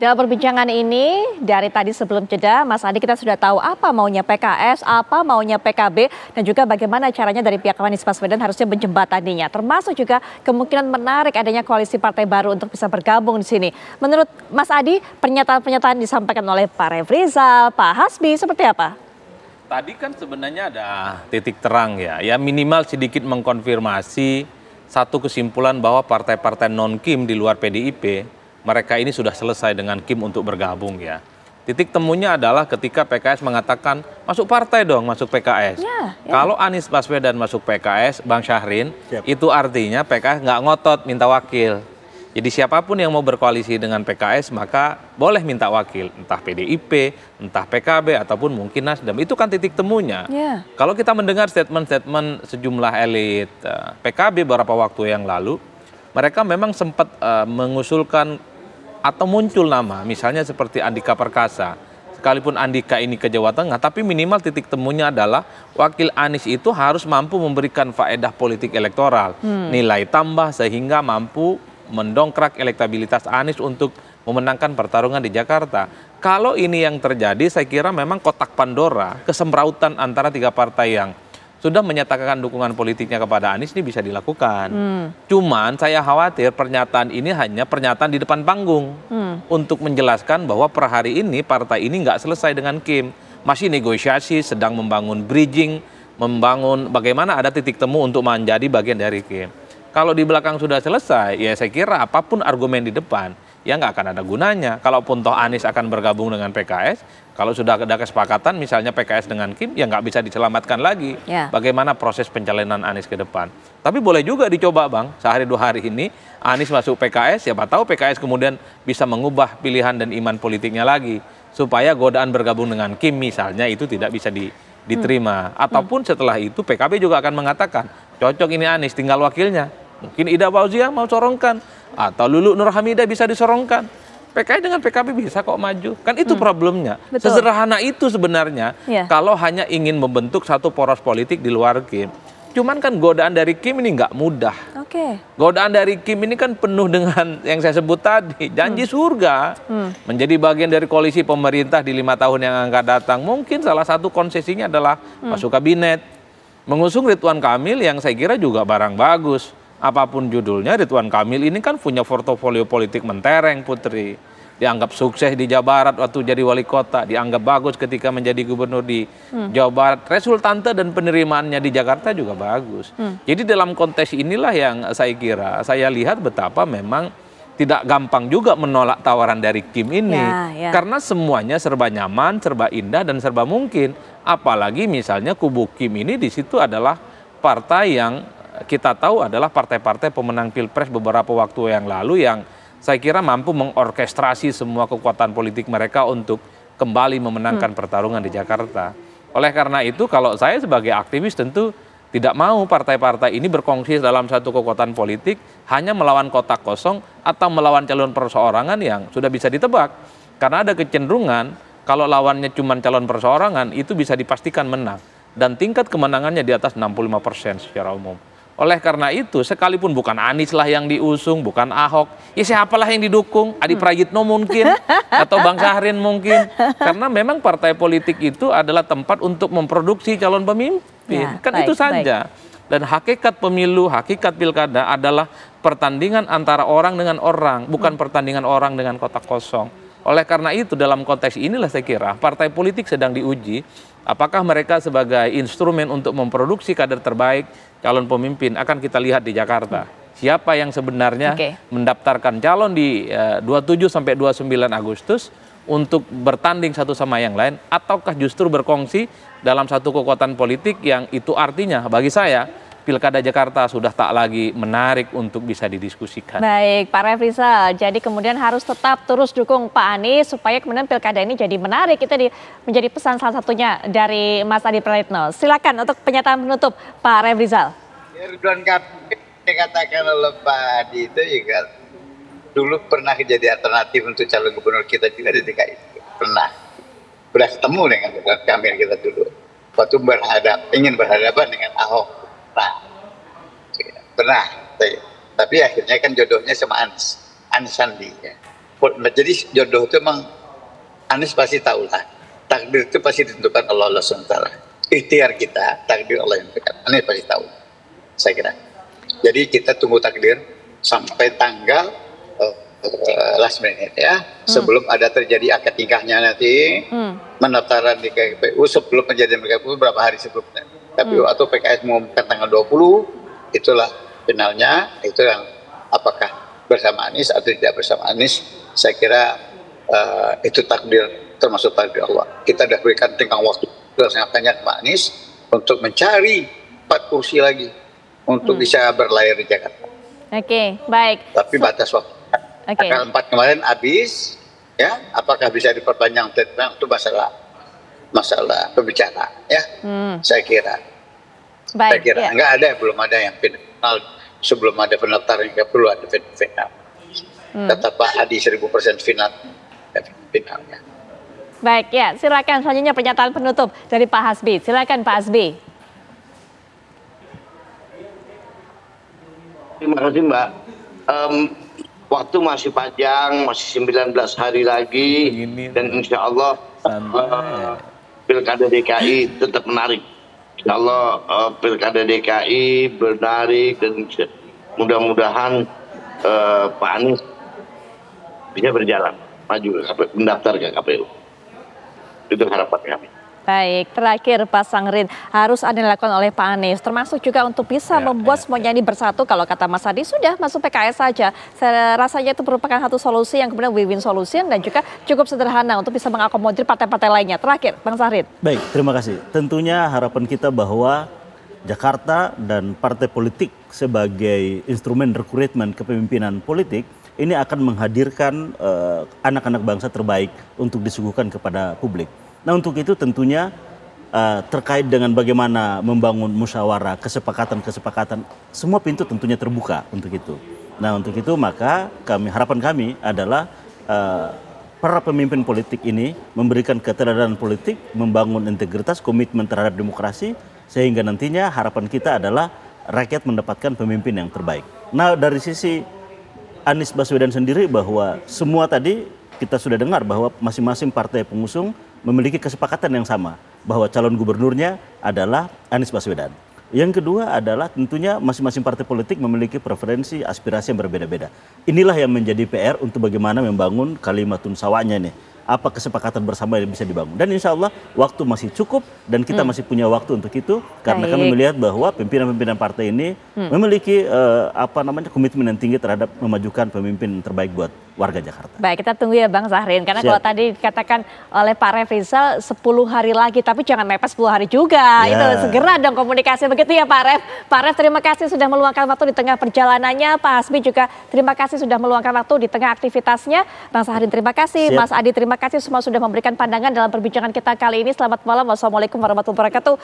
Dalam perbincangan ini, dari tadi sebelum jeda, Mas Adi kita sudah tahu apa maunya PKS, apa maunya PKB, dan juga bagaimana caranya dari pihak Anies Baswedan harusnya menjembataninya. Termasuk juga kemungkinan menarik adanya koalisi partai baru untuk bisa bergabung di sini. Menurut Mas Adi, pernyataan-pernyataan disampaikan oleh Pak Refrizal, Pak Hasbi, seperti apa? Tadi kan sebenarnya ada titik terang ya minimal sedikit mengkonfirmasi satu kesimpulan bahwa partai-partai non-Kim di luar PDIP, mereka ini sudah selesai dengan Kim untuk bergabung ya. Titik temunya adalah ketika PKS mengatakan masuk partai dong, masuk PKS. Kalau Anies Baswedan masuk PKS, Bang Syahrin, itu artinya PKS nggak ngotot minta wakil. Jadi siapapun yang mau berkoalisi dengan PKS maka boleh minta wakil, entah PDIP, entah PKB, ataupun mungkin Nasdem. Itu kan titik temunya. Kalau kita mendengar statement-statement sejumlah elit PKB beberapa waktu yang lalu, mereka memang sempat mengusulkan atau muncul nama, misalnya seperti Andika Perkasa. Sekalipun Andika ini ke Jawa Tengah, tapi minimal titik temunya adalah wakil Anies itu harus mampu memberikan faedah politik elektoral, nilai tambah sehingga mampu mendongkrak elektabilitas Anies untuk memenangkan pertarungan di Jakarta. Kalau ini yang terjadi, saya kira memang kotak Pandora, kesemrautan antara tiga partai yang sudah menyatakan dukungan politiknya kepada Anies ini bisa dilakukan. Cuman saya khawatir pernyataan ini hanya pernyataan di depan panggung untuk menjelaskan bahwa per hari ini partai ini nggak selesai dengan Kim. Masih negosiasi, sedang membangun bridging, membangun bagaimana ada titik temu untuk menjadi bagian dari Kim. Kalau di belakang sudah selesai, ya saya kira apapun argumen di depan, ya nggak akan ada gunanya. Kalaupun toh Anies akan bergabung dengan PKS, kalau sudah ada kesepakatan misalnya PKS dengan Kim, ya nggak bisa diselamatkan lagi. Bagaimana proses pencalonan Anies ke depan. Tapi boleh juga dicoba Bang, sehari dua hari ini Anies masuk PKS, siapa tahu PKS kemudian bisa mengubah pilihan dan iman politiknya lagi. Supaya godaan bergabung dengan Kim misalnya itu tidak bisa diterima. Ataupun setelah itu PKB juga akan mengatakan, cocok ini Anies, tinggal wakilnya. Mungkin Ida Fauzia mau sorongkan, atau Lulu Nur Hamidah bisa disorongkan. PKS dengan PKB bisa kok maju. Kan itu problemnya. Sesederhana itu sebenarnya kalau hanya ingin membentuk satu poros politik di luar Kim. Cuman kan godaan dari Kim ini nggak mudah. Godaan dari Kim ini kan penuh dengan yang saya sebut tadi. Janji surga. Menjadi bagian dari koalisi pemerintah di 5 tahun yang akan datang. Mungkin salah satu konsesinya adalah masuk kabinet. Mengusung Ridwan Kamil yang saya kira juga barang bagus. Apapun judulnya, Ridwan Kamil ini kan punya portofolio politik mentereng, Putri. Dianggap sukses di Jawa Barat waktu jadi wali kota, dianggap bagus ketika menjadi gubernur di Jawa Barat. Resultante dan penerimaannya di Jakarta juga bagus. Jadi dalam konteks inilah yang saya kira, saya lihat betapa memang tidak gampang juga menolak tawaran dari Kim ini. Karena semuanya serba nyaman, serba indah, dan serba mungkin. Apalagi misalnya kubu Kim ini di situ adalah partai yang kita tahu adalah partai-partai pemenang Pilpres beberapa waktu yang lalu yang saya kira mampu mengorkestrasi semua kekuatan politik mereka untuk kembali memenangkan pertarungan di Jakarta. Oleh karena itu kalau saya sebagai aktivis tentu tidak mau partai-partai ini berkongsi dalam satu kekuatan politik hanya melawan kotak kosong atau melawan calon perseorangan yang sudah bisa ditebak. Karena ada kecenderungan kalau lawannya cuma calon perseorangan itu bisa dipastikan menang. Dan tingkat kemenangannya di atas 65% secara umum. Oleh karena itu, sekalipun bukan Anies lah yang diusung, bukan Ahok, ya siapalah yang didukung, Adi Prayitno mungkin, atau Bang Syahrin mungkin. Karena memang partai politik itu adalah tempat untuk memproduksi calon pemimpin. Kan itu saja. Dan hakikat pemilu, hakikat pilkada adalah pertandingan antara orang dengan orang, bukan pertandingan orang dengan kotak kosong. Oleh karena itu, dalam konteks inilah saya kira partai politik sedang diuji, apakah mereka sebagai instrumen untuk memproduksi kader terbaik, calon pemimpin akan kita lihat di Jakarta. Siapa yang sebenarnya mendaftarkan calon di 27 sampai 29 Agustus untuk bertanding satu sama yang lain, ataukah justru berkongsi dalam satu kekuatan politik yang itu artinya bagi saya Pilkada Jakarta sudah tak lagi menarik untuk bisa didiskusikan. Baik, Pak Refrizal, jadi kemudian harus tetap terus dukung Pak Anies supaya kemudian Pilkada ini jadi menarik. Itu menjadi pesan salah satunya dari Mas Adi Prayitno. Silakan untuk pernyataan penutup Pak Refrizal. Ridwan Kamil dikatakan oleh Pak Adi itu juga dulu pernah jadi alternatif untuk calon gubernur kita juga di DKI. Pernah ketemu dengan Ridwan Kamil kita dulu. Waktu ingin berhadapan dengan Ahok. Pernah, tapi akhirnya kan jodohnya sama Anies Sandi ya. Jadi jodoh itu emang Anies pasti tahu lah. Takdir itu pasti ditentukan oleh Allah SWT. Ikhtiar kita, takdir Allah yang dekat. Anies pasti tahu, saya kira. Jadi kita tunggu takdir sampai tanggal last minute ya. Sebelum ada terjadi akad nikahnya nanti, pendaftaran di KPU sebelum kejadian KPU berapa hari sebelumnya. KPU atau PKS mengumumkan tanggal 20, itulah finalnya. Itu yang apakah bersama Anies atau tidak bersama Anies, saya kira itu takdir, termasuk takdir Allah. Kita sudah berikan tenggang waktu sangat banyak Pak Anies untuk mencari 4 kursi lagi untuk bisa berlayar di Jakarta. Oke, baik. Tapi batas waktu. Tanggal 4 kemarin habis, ya. Apakah bisa diperpanjang? Itu masalah pembicaraan, ya. Saya kira. Baik, saya kira enggak ada, belum ada yang final. Sebelum ada pendaftaran nggak perlu ada final. Kata Pak Hadi 1000% finalnya. Baik, ya, silakan selanjutnya pernyataan penutup dari Pak Hasbi. Silakan Pak Hasbi. Terima kasih Mbak. Waktu masih panjang, masih 19 hari lagi, dan insya Allah Pilkada DKI tetap menarik. Insya Allah Pilkada DKI menarik, dan mudah-mudahan Pak Anies bisa berjalan maju mendaftar ke KPU. Itu harapan kami. Baik, terakhir Pak Sangrin, harus ada yang dilakukan oleh Pak Anies, termasuk juga untuk bisa membuat semuanya ini bersatu. Kalau kata Mas Adi, sudah masuk PKS saja. Saya rasanya itu merupakan satu solusi yang kemudian win-win solution dan juga cukup sederhana untuk bisa mengakomodir partai-partai lainnya. Terakhir, Bang Sahrin. Baik, terima kasih. Tentunya harapan kita bahwa Jakarta dan partai politik sebagai instrumen rekrutmen kepemimpinan politik ini akan menghadirkan anak-anak bangsa terbaik untuk disuguhkan kepada publik. Nah, untuk itu tentunya terkait dengan bagaimana membangun musyawarah, kesepakatan, semua pintu tentunya terbuka untuk itu. Nah, untuk itu maka harapan kami adalah para pemimpin politik ini memberikan keteladanan politik, membangun integritas, komitmen terhadap demokrasi, sehingga nantinya harapan kita adalah rakyat mendapatkan pemimpin yang terbaik. Nah, dari sisi Anies Baswedan sendiri, bahwa semua tadi kita sudah dengar bahwa masing-masing partai pengusung memiliki kesepakatan yang sama bahwa calon gubernurnya adalah Anies Baswedan. Yang kedua adalah tentunya masing-masing partai politik memiliki preferensi, aspirasi yang berbeda-beda. Inilah yang menjadi PR untuk bagaimana membangun kalimatun sawanya nih. Apa kesepakatan bersama yang bisa dibangun. Dan insya Allah waktu masih cukup dan kita masih punya waktu untuk itu. Karena kami melihat bahwa pimpinan-pimpinan partai ini memiliki komitmen yang tinggi terhadap memajukan pemimpin terbaik buat warga Jakarta. Baik, kita tunggu ya Bang Sahrin. Karena kalau tadi dikatakan oleh Pak Refrizal 10 hari lagi, tapi jangan mepes 10 hari juga. Itu segera dong komunikasi, begitu ya Pak Ref. Pak Ref, terima kasih sudah meluangkan waktu di tengah perjalanannya. Pak Hasbi juga terima kasih sudah meluangkan waktu di tengah aktivitasnya. Bang Sahrin terima kasih, Mas Adi terima kasih semua sudah memberikan pandangan dalam perbincangan kita kali ini. Selamat malam, wassalamualaikum warahmatullahi wabarakatuh.